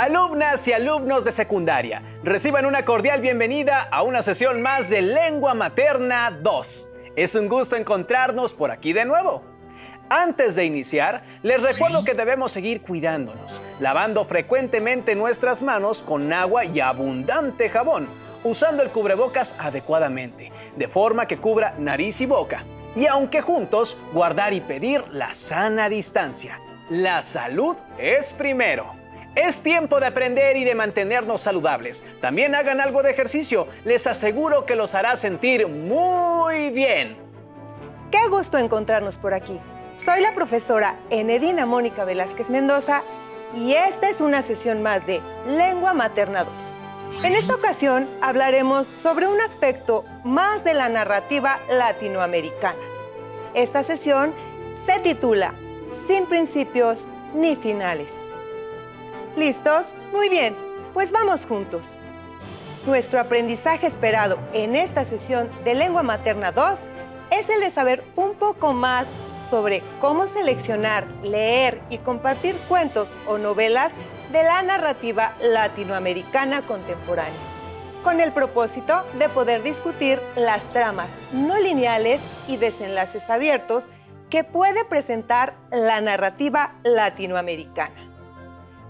Alumnas y alumnos de secundaria, reciban una cordial bienvenida a una sesión más de Lengua Materna 2. Es un gusto encontrarnos por aquí de nuevo. Antes de iniciar, les recuerdo que debemos seguir cuidándonos, lavando frecuentemente nuestras manos con agua y abundante jabón, usando el cubrebocas adecuadamente, de forma que cubra nariz y boca. Y aunque juntos, guardar y pedir la sana distancia. La salud es primero. Es tiempo de aprender y de mantenernos saludables. También hagan algo de ejercicio. Les aseguro que los hará sentir muy bien. Qué gusto encontrarnos por aquí. Soy la profesora Enedina Mónica Velázquez Mendoza y esta es una sesión más de Lengua Materna 2. En esta ocasión hablaremos sobre un aspecto más de la narrativa latinoamericana. Esta sesión se titula Sin principios ni finales. ¿Listos? Muy bien, pues vamos juntos. Nuestro aprendizaje esperado en esta sesión de Lengua Materna 2 es el de saber un poco más sobre cómo seleccionar, leer y compartir cuentos o novelas de la narrativa latinoamericana contemporánea, con el propósito de poder discutir las tramas no lineales y desenlaces abiertos que puede presentar la narrativa latinoamericana.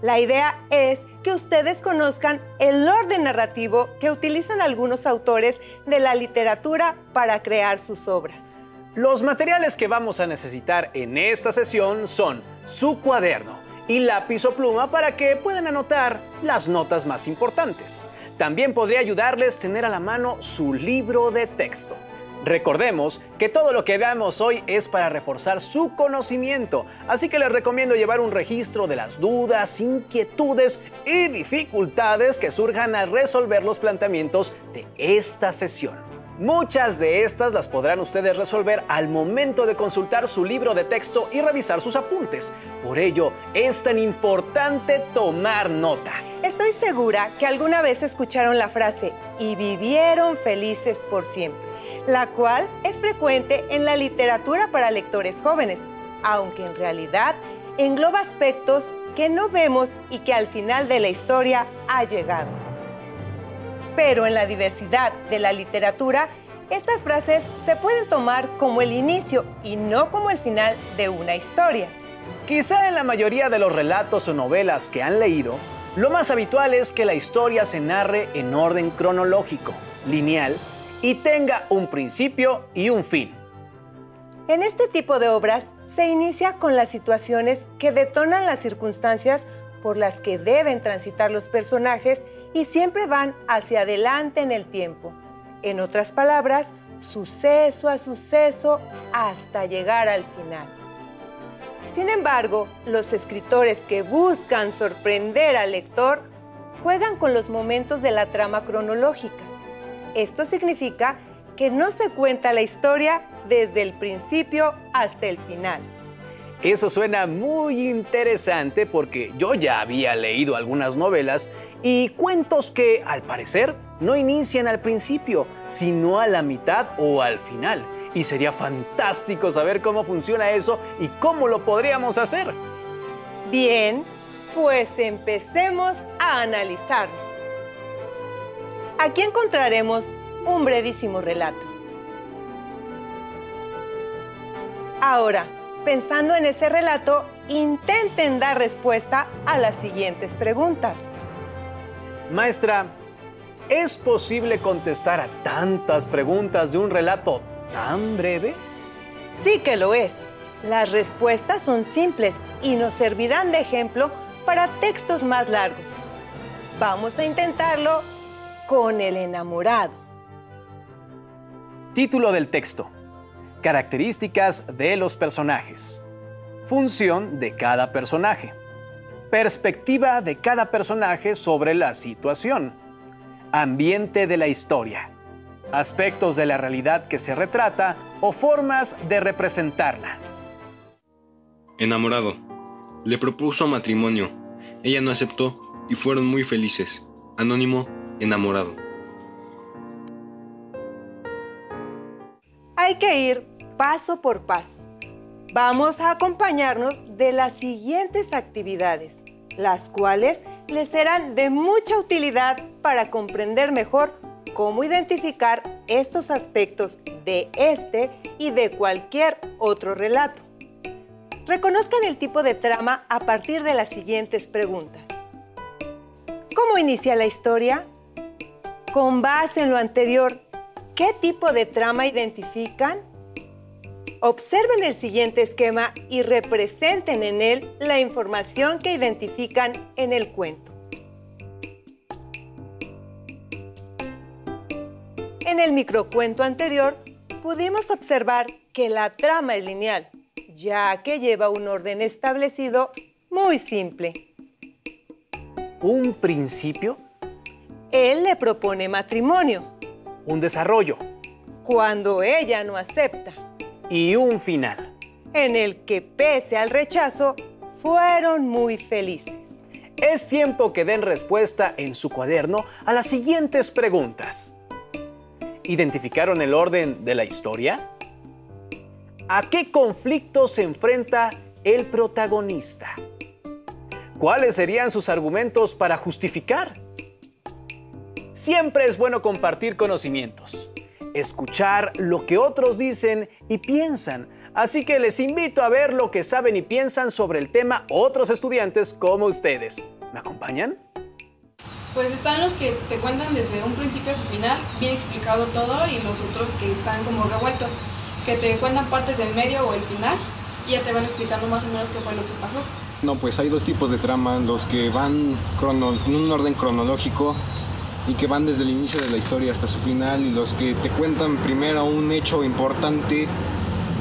La idea es que ustedes conozcan el orden narrativo que utilizan algunos autores de la literatura para crear sus obras. Los materiales que vamos a necesitar en esta sesión son su cuaderno y lápiz o pluma para que puedan anotar las notas más importantes. También podría ayudarles tener a la mano su libro de texto. Recordemos que todo lo que veamos hoy es para reforzar su conocimiento, así que les recomiendo llevar un registro de las dudas, inquietudes y dificultades que surjan al resolver los planteamientos de esta sesión. Muchas de estas las podrán ustedes resolver al momento de consultar su libro de texto y revisar sus apuntes. Por ello, es tan importante tomar nota. Estoy segura que alguna vez escucharon la frase "y vivieron felices por siempre", la cual es frecuente en la literatura para lectores jóvenes, aunque en realidad engloba aspectos que no vemos y que al final de la historia ha llegado. Pero en la diversidad de la literatura, estas frases se pueden tomar como el inicio y no como el final de una historia. Quizá en la mayoría de los relatos o novelas que han leído, lo más habitual es que la historia se narre en orden cronológico, lineal, y tenga un principio y un fin. En este tipo de obras se inicia con las situaciones que detonan las circunstancias por las que deben transitar los personajes y siempre van hacia adelante en el tiempo. En otras palabras, suceso a suceso hasta llegar al final. Sin embargo, los escritores que buscan sorprender al lector juegan con los momentos de la trama cronológica. Esto significa que no se cuenta la historia desde el principio hasta el final. Eso suena muy interesante porque yo ya había leído algunas novelas y cuentos que, al parecer, no inician al principio, sino a la mitad o al final. Y sería fantástico saber cómo funciona eso y cómo lo podríamos hacer. Bien, pues empecemos a analizar. Aquí encontraremos un brevísimo relato. Ahora, pensando en ese relato, intenten dar respuesta a las siguientes preguntas. Maestra, ¿es posible contestar a tantas preguntas de un relato tan breve? Sí que lo es. Las respuestas son simples y nos servirán de ejemplo para textos más largos. Vamos a intentarlo con El enamorado. Título del texto: Características de los personajes. Función de cada personaje. Perspectiva de cada personaje sobre la situación. Ambiente de la historia. Aspectos de la realidad que se retrata o formas de representarla. Enamorado. Le propuso matrimonio. Ella no aceptó y fueron muy felices. Anónimo, enamorado. Hay que ir paso por paso. Vamos a acompañarnos de las siguientes actividades, las cuales les serán de mucha utilidad para comprender mejor cómo identificar estos aspectos de este y de cualquier otro relato. Reconozcan el tipo de trama a partir de las siguientes preguntas. ¿Cómo inicia la historia? Con base en lo anterior, ¿qué tipo de trama identifican? Observen el siguiente esquema y representen en él la información que identifican en el cuento. En el microcuento anterior, pudimos observar que la trama es lineal, ya que lleva un orden establecido muy simple. ¿Un principio? Él le propone matrimonio. Un desarrollo. Cuando ella no acepta. Y un final. En el que, pese al rechazo, fueron muy felices. Es tiempo que den respuesta en su cuaderno a las siguientes preguntas. ¿Identificaron el orden de la historia? ¿A qué conflicto se enfrenta el protagonista? ¿Cuáles serían sus argumentos para justificar? Siempre es bueno compartir conocimientos, escuchar lo que otros dicen y piensan, así que les invito a ver lo que saben y piensan sobre el tema otros estudiantes como ustedes. ¿Me acompañan? Pues están los que te cuentan desde un principio a su final, bien explicado todo, y los otros que están como revueltos, que te cuentan partes del medio o el final y ya te van explicando más o menos qué fue lo que pasó. No, pues hay dos tipos de trama, los que van en un orden cronológico y que van desde el inicio de la historia hasta su final, y los que te cuentan primero un hecho importante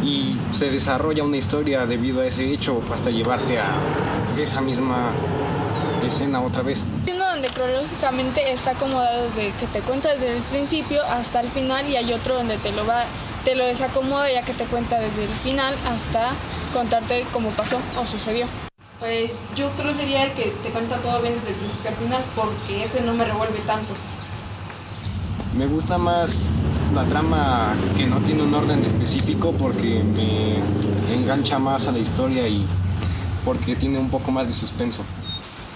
y se desarrolla una historia debido a ese hecho hasta llevarte a esa misma escena otra vez. Hay uno donde cronológicamente está acomodado desde que te cuenta desde el principio hasta el final, y hay otro donde te lo desacomoda ya que te cuenta desde el final hasta contarte cómo pasó o sucedió. Pues yo creo sería el que te cuenta todo bien desde el principio al final, porque ese no me revuelve tanto. Me gusta más la trama que no tiene un orden específico porque me engancha más a la historia y porque tiene un poco más de suspenso.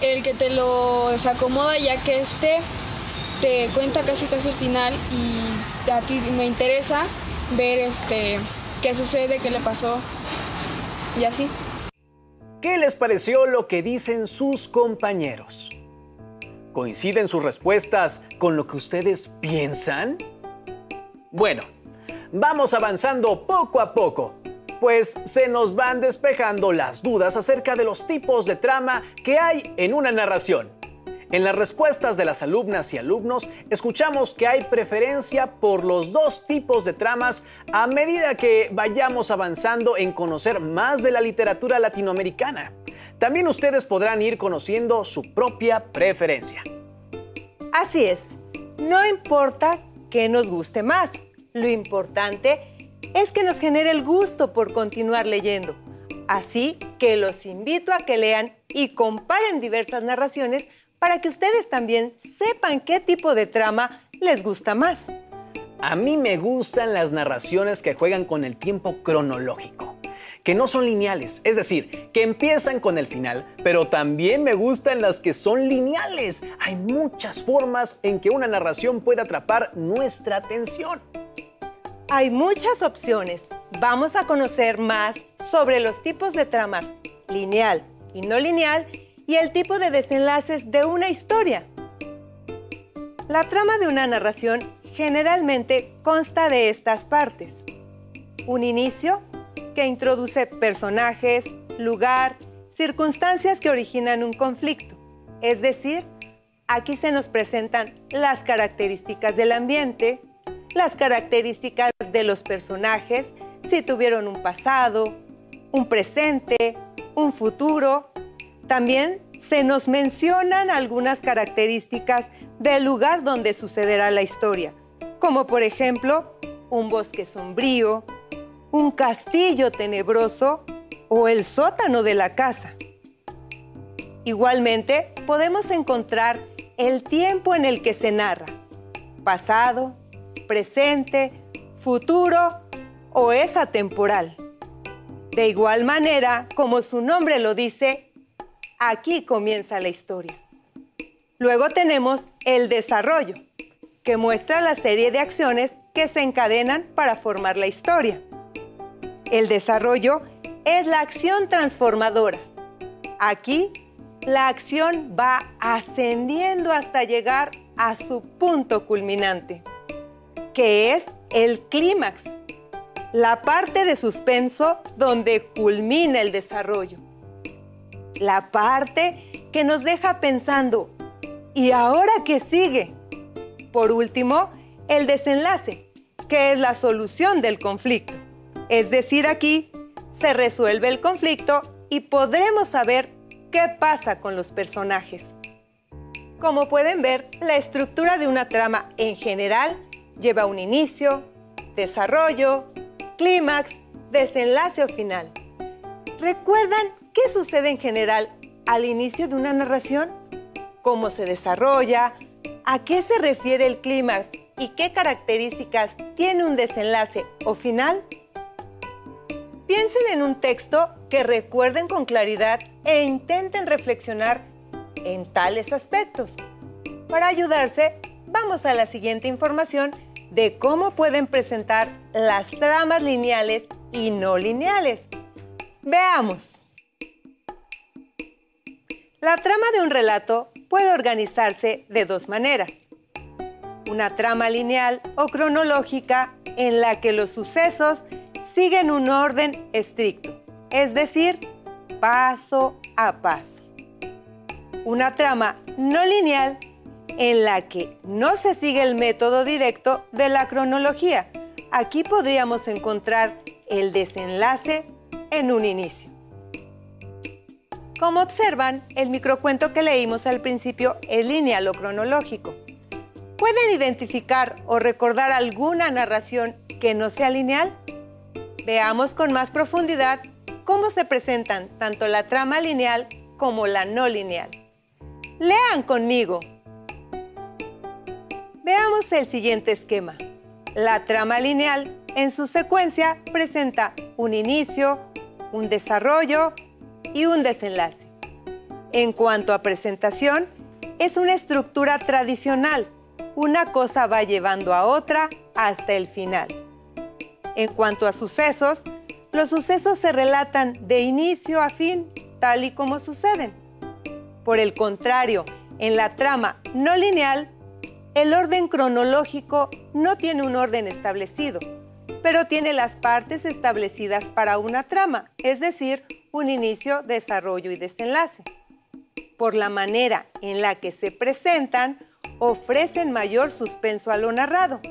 El que te lo desacomoda ya que te cuenta casi el final, y a ti me interesa ver qué sucede, qué le pasó y así. ¿Qué les pareció lo que dicen sus compañeros? ¿Coinciden sus respuestas con lo que ustedes piensan? Bueno, vamos avanzando poco a poco, pues se nos van despejando las dudas acerca de los tipos de trama que hay en una narración. En las respuestas de las alumnas y alumnos, escuchamos que hay preferencia por los dos tipos de tramas a medida que vayamos avanzando en conocer más de la literatura latinoamericana. También ustedes podrán ir conociendo su propia preferencia. Así es, no importa qué nos guste más, lo importante es que nos genere el gusto por continuar leyendo. Así que los invito a que lean y comparen diversas narraciones para que ustedes también sepan qué tipo de trama les gusta más. A mí me gustan las narraciones que juegan con el tiempo cronológico, que no son lineales, es decir, que empiezan con el final, pero también me gustan las que son lineales. Hay muchas formas en que una narración puede atrapar nuestra atención. Hay muchas opciones. Vamos a conocer más sobre los tipos de tramas lineal y no lineal y el tipo de desenlaces de una historia. La trama de una narración generalmente consta de estas partes. Un inicio, que introduce personajes, lugar, circunstancias que originan un conflicto. Es decir, aquí se nos presentan las características del ambiente, las características de los personajes, si tuvieron un pasado, un presente, un futuro. También se nos mencionan algunas características del lugar donde sucederá la historia, como por ejemplo, un bosque sombrío, un castillo tenebroso o el sótano de la casa. Igualmente, podemos encontrar el tiempo en el que se narra, pasado, presente, futuro o es atemporal. De igual manera, como su nombre lo dice, aquí comienza la historia. Luego tenemos el desarrollo, que muestra la serie de acciones que se encadenan para formar la historia. El desarrollo es la acción transformadora. Aquí, la acción va ascendiendo hasta llegar a su punto culminante, que es el clímax, la parte de suspenso donde culmina el desarrollo. La parte que nos deja pensando, ¿y ahora qué sigue? Por último, el desenlace, que es la solución del conflicto. Es decir, aquí se resuelve el conflicto y podremos saber qué pasa con los personajes. Como pueden ver, la estructura de una trama en general lleva un inicio, desarrollo, clímax, desenlace o final. ¿Recuerdan qué sucede en general al inicio de una narración? ¿Cómo se desarrolla? ¿A qué se refiere el clímax? ¿Y qué características tiene un desenlace o final? Piensen en un texto que recuerden con claridad e intenten reflexionar en tales aspectos. Para ayudarse, vamos a la siguiente información de cómo pueden presentar las tramas lineales y no lineales. Veamos. La trama de un relato puede organizarse de dos maneras. Una trama lineal o cronológica en la que los sucesos siguen un orden estricto, es decir, paso a paso. Una trama no lineal en la que no se sigue el método directo de la cronología. Aquí podríamos encontrar el desenlace en un inicio. Como observan, el microcuento que leímos al principio es lineal o cronológico. ¿Pueden identificar o recordar alguna narración que no sea lineal? Veamos con más profundidad cómo se presentan tanto la trama lineal como la no lineal. Lean conmigo. Veamos el siguiente esquema. La trama lineal, en su secuencia, presenta un inicio, un desarrollo y un desenlace. En cuanto a presentación, es una estructura tradicional. Una cosa va llevando a otra hasta el final. En cuanto a sucesos, los sucesos se relatan de inicio a fin, tal y como suceden. Por el contrario, en la trama no lineal, el orden cronológico no tiene un orden establecido, pero tiene las partes establecidas para una trama, es decir, un inicio, desarrollo y desenlace. Por la manera en la que se presentan, ofrecen mayor suspenso a lo narrado.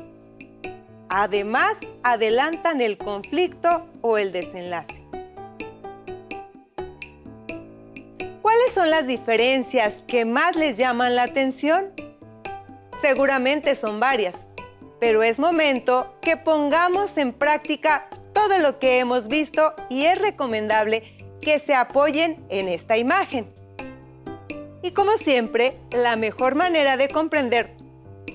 Además, adelantan el conflicto o el desenlace. ¿Cuáles son las diferencias que más les llaman la atención? Seguramente son varias, pero es momento que pongamos en práctica todo lo que hemos visto y es recomendable que se apoyen en esta imagen. Y como siempre, la mejor manera de comprender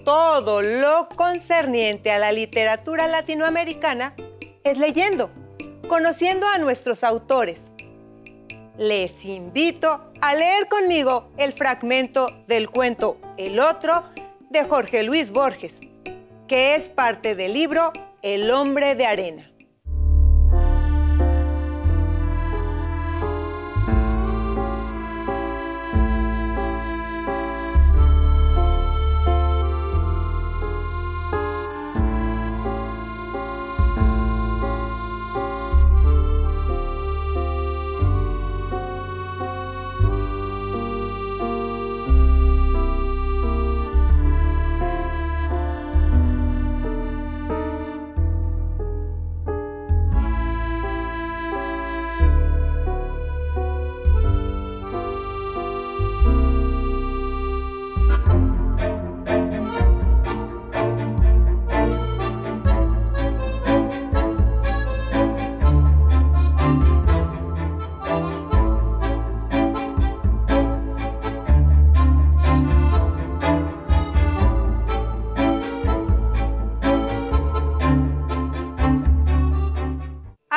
todo lo concerniente a la literatura latinoamericana es leyendo, conociendo a nuestros autores. Les invito a leer conmigo el fragmento del cuento El Otro de Jorge Luis Borges, que es parte del libro El Hombre de Arena.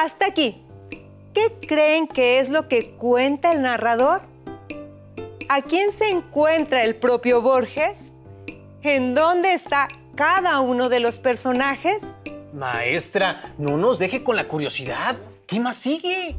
Hasta aquí. ¿Qué creen que es lo que cuenta el narrador? ¿a quién se encuentra el propio Borges? ¿En dónde está cada uno de los personajes? Maestra, no nos deje con la curiosidad. ¿Qué más sigue?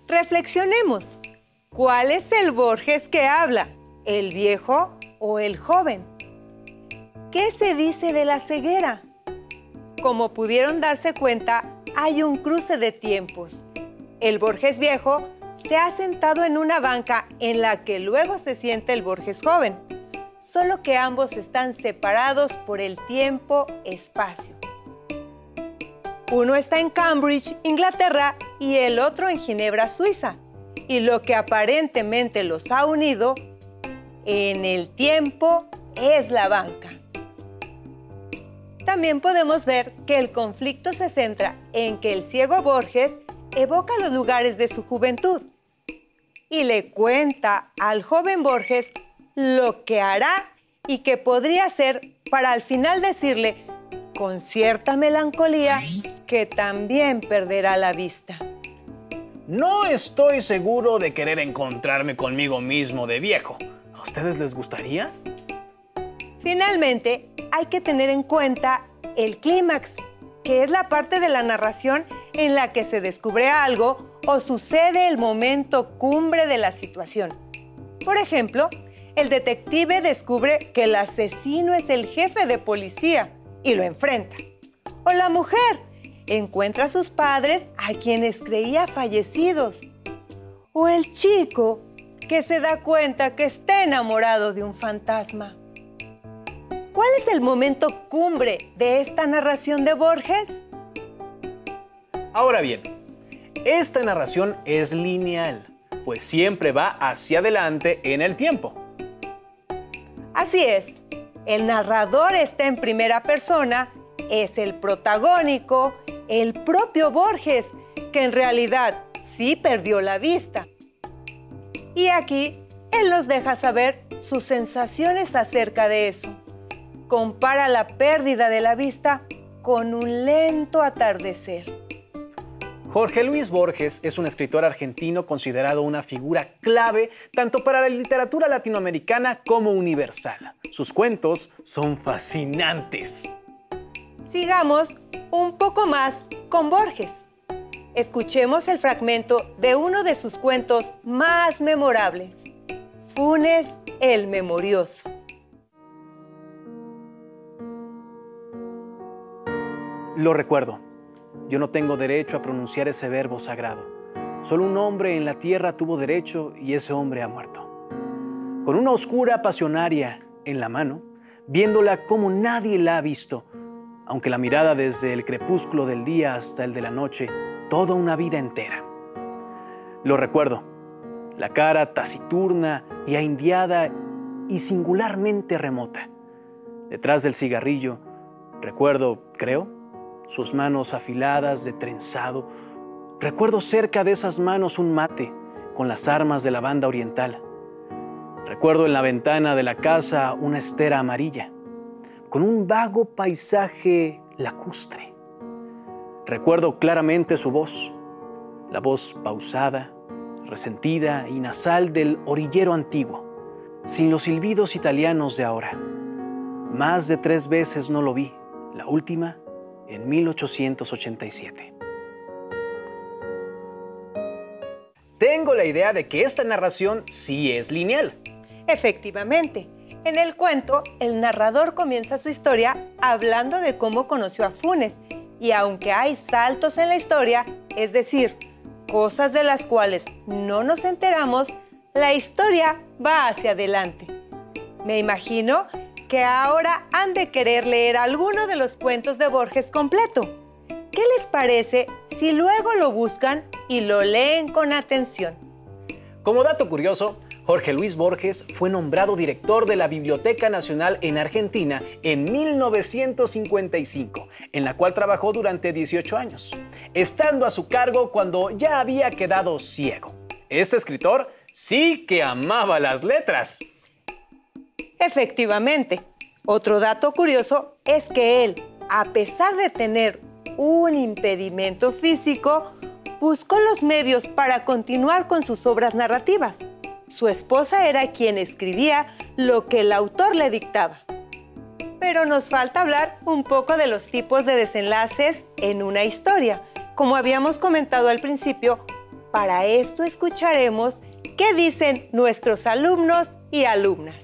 Reflexionemos. ¿Cuál es el Borges que habla? ¿El viejo o el joven? ¿Qué se dice de la ceguera? Como pudieron darse cuenta, hay un cruce de tiempos. El Borges viejo se ha sentado en una banca en la que luego se sienta el Borges joven, solo que ambos están separados por el tiempo-espacio. Uno está en Cambridge, Inglaterra, y el otro en Ginebra, Suiza. Y lo que aparentemente los ha unido en el tiempo es la banca. También podemos ver que el conflicto se centra en que el ciego Borges evoca los lugares de su juventud y le cuenta al joven Borges lo que hará y que podría hacer para al final decirle con cierta melancolía que también perderá la vista. No estoy seguro de querer encontrarme conmigo mismo de viejo. ¿A ustedes les gustaría? Finalmente, hay que tener en cuenta el clímax, que es la parte de la narración en la que se descubre algo o sucede el momento cumbre de la situación. Por ejemplo, el detective descubre que el asesino es el jefe de policía y lo enfrenta. O la mujer encuentra a sus padres a quienes creía fallecidos. O el chico que se da cuenta que está enamorado de un fantasma. ¿Cuál es el momento cumbre de esta narración de Borges? Ahora bien, esta narración es lineal, pues siempre va hacia adelante en el tiempo. Así es, el narrador está en primera persona, es el protagónico, el propio Borges, que en realidad sí perdió la vista. Y aquí él nos deja saber sus sensaciones acerca de eso. Compara la pérdida de la vista con un lento atardecer. Jorge Luis Borges es un escritor argentino considerado una figura clave tanto para la literatura latinoamericana como universal. Sus cuentos son fascinantes. Sigamos un poco más con Borges. Escuchemos el fragmento de uno de sus cuentos más memorables, Funes el Memorioso. Lo recuerdo. Yo no tengo derecho a pronunciar ese verbo sagrado. Solo un hombre en la tierra tuvo derecho y ese hombre ha muerto. Con una oscura pasionaria en la mano, viéndola como nadie la ha visto, aunque la mirada desde el crepúsculo del día hasta el de la noche, toda una vida entera. Lo recuerdo, la cara taciturna y ahindiada y singularmente remota. Detrás del cigarrillo, recuerdo, creo, sus manos afiladas de trenzado. Recuerdo cerca de esas manos un mate con las armas de la banda oriental. Recuerdo en la ventana de la casa una estera amarilla, con un vago paisaje lacustre. Recuerdo claramente su voz, la voz pausada, resentida y nasal del orillero antiguo, sin los silbidos italianos de ahora. Más de 3 veces no lo vi, la última en 1887. Tengo la idea de que esta narración sí es lineal. Efectivamente, en el cuento, el narrador comienza su historia hablando de cómo conoció a Funes, y aunque hay saltos en la historia, es decir, cosas de las cuales no nos enteramos, la historia va hacia adelante. Me imagino que ahora han de querer leer alguno de los cuentos de Borges completo. ¿Qué les parece si luego lo buscan y lo leen con atención? Como dato curioso, Jorge Luis Borges fue nombrado director de la Biblioteca Nacional en Argentina en 1955, en la cual trabajó durante 18 años, estando a su cargo cuando ya había quedado ciego. Este escritor sí que amaba las letras. Efectivamente. Otro dato curioso es que él, a pesar de tener un impedimento físico, buscó los medios para continuar con sus obras narrativas. Su esposa era quien escribía lo que el autor le dictaba. Pero nos falta hablar un poco de los tipos de desenlaces en una historia. Como habíamos comentado al principio, para esto escucharemos qué dicen nuestros alumnos y alumnas.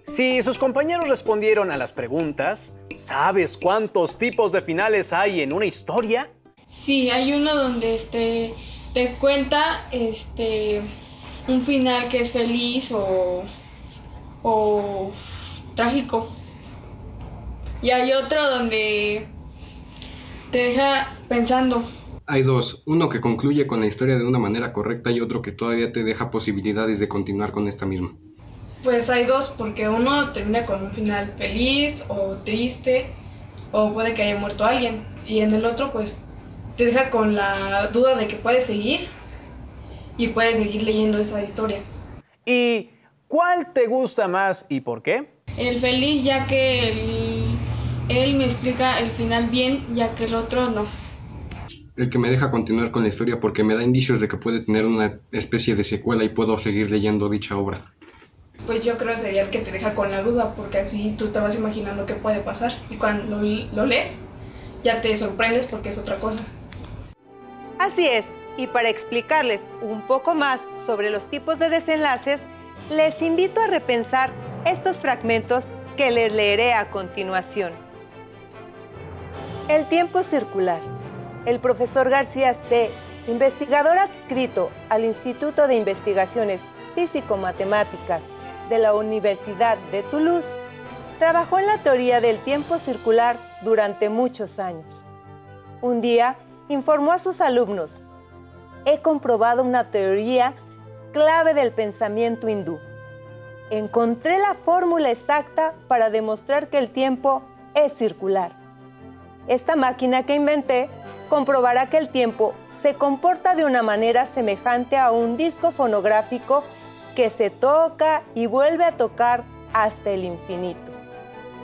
Si sus compañeros respondieron a las preguntas, ¿sabes cuántos tipos de finales hay en una historia? Sí, hay uno donde te cuenta un final que es feliz o trágico. Y hay otro donde te deja pensando. Hay dos, uno que concluye con la historia de una manera correcta y otro que todavía te deja posibilidades de continuar con esta misma. Pues hay dos, porque uno termina con un final feliz o triste, o puede que haya muerto alguien. Y en el otro, pues, te deja con la duda de que puedes seguir y puedes seguir leyendo esa historia. ¿Y cuál te gusta más y por qué? El feliz, ya que él me explica el final bien, ya que el otro no. El que me deja continuar con la historia porque me da indicios de que puede tener una especie de secuela y puedo seguir leyendo dicha obra. Pues yo creo que sería el que te deja con la duda, porque así tú te vas imaginando qué puede pasar. Y cuando lo lees, ya te sorprendes porque es otra cosa. Así es, y para explicarles un poco más sobre los tipos de desenlaces, les invito a repensar estos fragmentos que les leeré a continuación. El tiempo circular. El profesor García C., investigador adscrito al Instituto de Investigaciones Físico-Matemáticas de la Universidad de Toulouse, trabajó en la teoría del tiempo circular durante muchos años. Un día informó a sus alumnos: he comprobado una teoría clave del pensamiento hindú. Encontré la fórmula exacta para demostrar que el tiempo es circular. Esta máquina que inventé comprobará que el tiempo se comporta de una manera semejante a un disco fonográfico que se toca y vuelve a tocar hasta el infinito.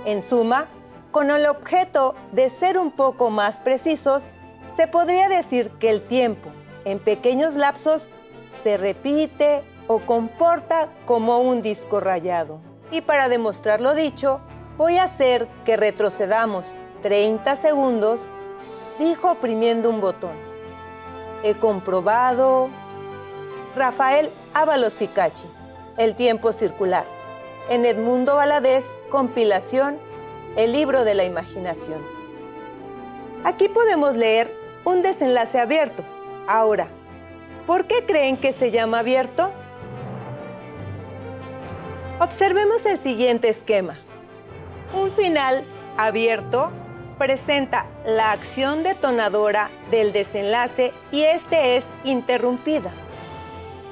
En suma, con el objeto de ser un poco más precisos, se podría decir que el tiempo, en pequeños lapsos, se repite o comporta como un disco rayado. Y para demostrar lo dicho, voy a hacer que retrocedamos 30 segundos, dijo oprimiendo un botón. He comprobado... Rafael Ábalos Ficacci, El tiempo circular. En Edmundo Valadez, compilación, El libro de la imaginación. Aquí podemos leer un desenlace abierto. Ahora, ¿por qué creen que se llama abierto? Observemos el siguiente esquema. Un final abierto presenta la acción detonadora del desenlace y este es interrumpida.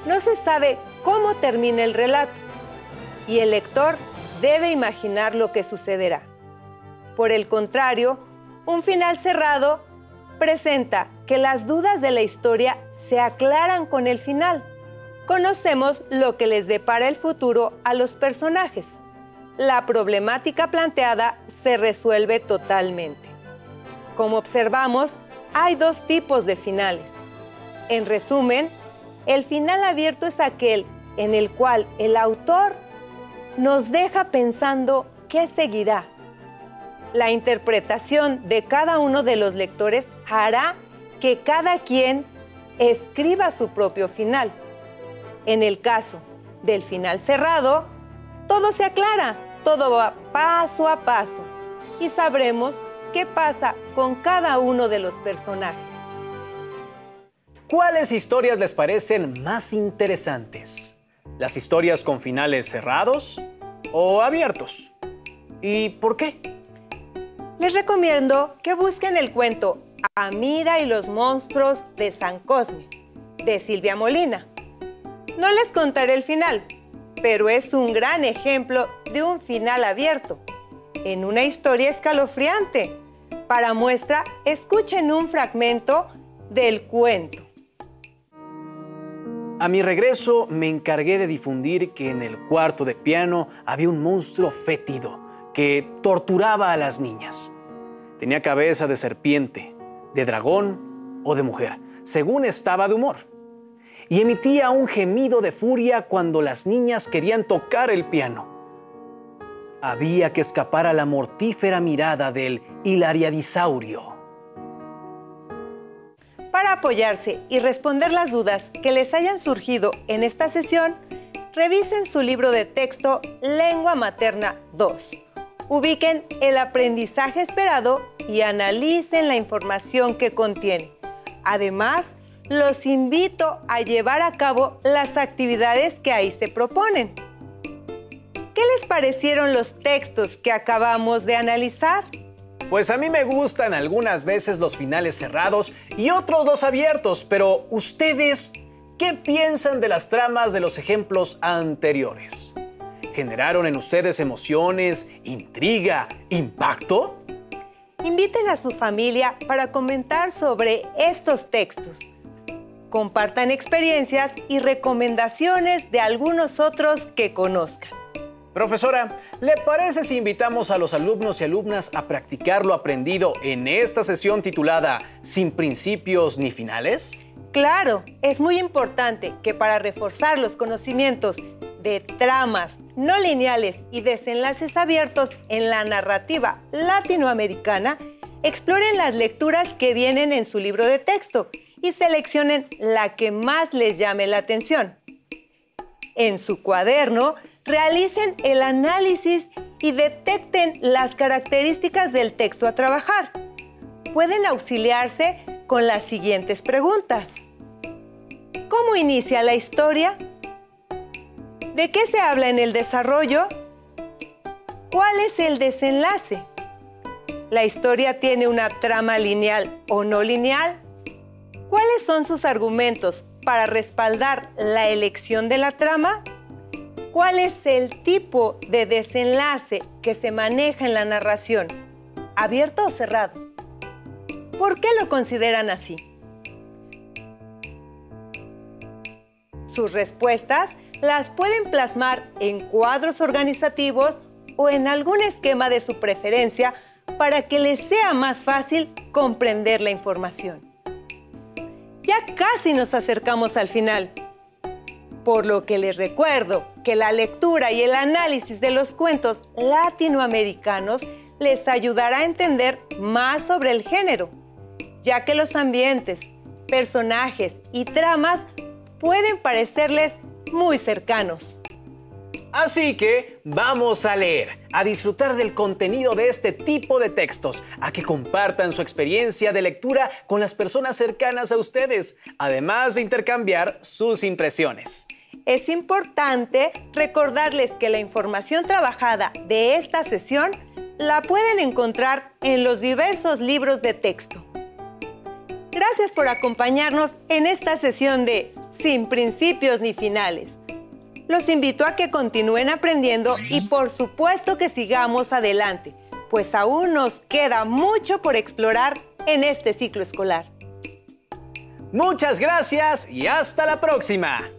No se sabe cómo termina el relato y el lector debe imaginar lo que sucederá. Por el contrario, un final cerrado presenta que las dudas de la historia se aclaran con el final. Conocemos lo que les depara el futuro a los personajes. La problemática planteada se resuelve totalmente. Como observamos, hay dos tipos de finales. En resumen, el final abierto es aquel en el cual el autor nos deja pensando qué seguirá. La interpretación de cada uno de los lectores hará que cada quien escriba su propio final. En el caso del final cerrado, todo se aclara, todo va paso a paso y sabremos qué pasa con cada uno de los personajes. ¿cuáles historias les parecen más interesantes? ¿Las historias con finales cerrados o abiertos? ¿Y por qué? Les recomiendo que busquen el cuento Amira y los monstruos de San Cosme, de Silvia Molina. No les contaré el final, pero es un gran ejemplo de un final abierto, en una historia escalofriante. Para muestra, escuchen un fragmento del cuento. A mi regreso me encargué de difundir que en el cuarto de piano había un monstruo fétido que torturaba a las niñas. Tenía cabeza de serpiente, de dragón o de mujer, según estaba de humor. Y emitía un gemido de furia cuando las niñas querían tocar el piano. Había que escapar a la mortífera mirada del hilariadisaurio. Para apoyarse y responder las dudas que les hayan surgido en esta sesión, revisen su libro de texto Lengua Materna 2. Ubiquen el aprendizaje esperado y analicen la información que contiene. Además, los invito a llevar a cabo las actividades que ahí se proponen. ¿Qué les parecieron los textos que acabamos de analizar? Pues a mí me gustan algunas veces los finales cerrados y otros los abiertos, pero ¿ustedes qué piensan de las tramas de los ejemplos anteriores? ¿Generaron en ustedes emociones, intriga, impacto? Inviten a su familia para comentar sobre estos textos. Compartan experiencias y recomendaciones de algunos otros que conozcan. Profesora, ¿le parece si invitamos a los alumnos y alumnas a practicar lo aprendido en esta sesión titulada Sin principios ni finales? Claro, es muy importante que para reforzar los conocimientos de tramas no lineales y desenlaces abiertos en la narrativa latinoamericana, exploren las lecturas que vienen en su libro de texto y seleccionen la que más les llame la atención. En su cuaderno, realicen el análisis y detecten las características del texto a trabajar. Pueden auxiliarse con las siguientes preguntas. ¿Cómo inicia la historia? ¿De qué se habla en el desarrollo? ¿Cuál es el desenlace? ¿La historia tiene una trama lineal o no lineal? ¿Cuáles son sus argumentos para respaldar la elección de la trama? ¿Cuál es el tipo de desenlace que se maneja en la narración? ¿Abierto o cerrado? ¿Por qué lo consideran así? Sus respuestas las pueden plasmar en cuadros organizativos o en algún esquema de su preferencia para que les sea más fácil comprender la información. Ya casi nos acercamos al final, por lo que les recuerdo que la lectura y el análisis de los cuentos latinoamericanos les ayudará a entender más sobre el género, ya que los ambientes, personajes y tramas pueden parecerles muy cercanos. Así que vamos a leer, a disfrutar del contenido de este tipo de textos, a que compartan su experiencia de lectura con las personas cercanas a ustedes, además de intercambiar sus impresiones. Es importante recordarles que la información trabajada de esta sesión la pueden encontrar en los diversos libros de texto. Gracias por acompañarnos en esta sesión de Sin principios ni finales. Los invito a que continúen aprendiendo y por supuesto que sigamos adelante, pues aún nos queda mucho por explorar en este ciclo escolar. Muchas gracias y hasta la próxima.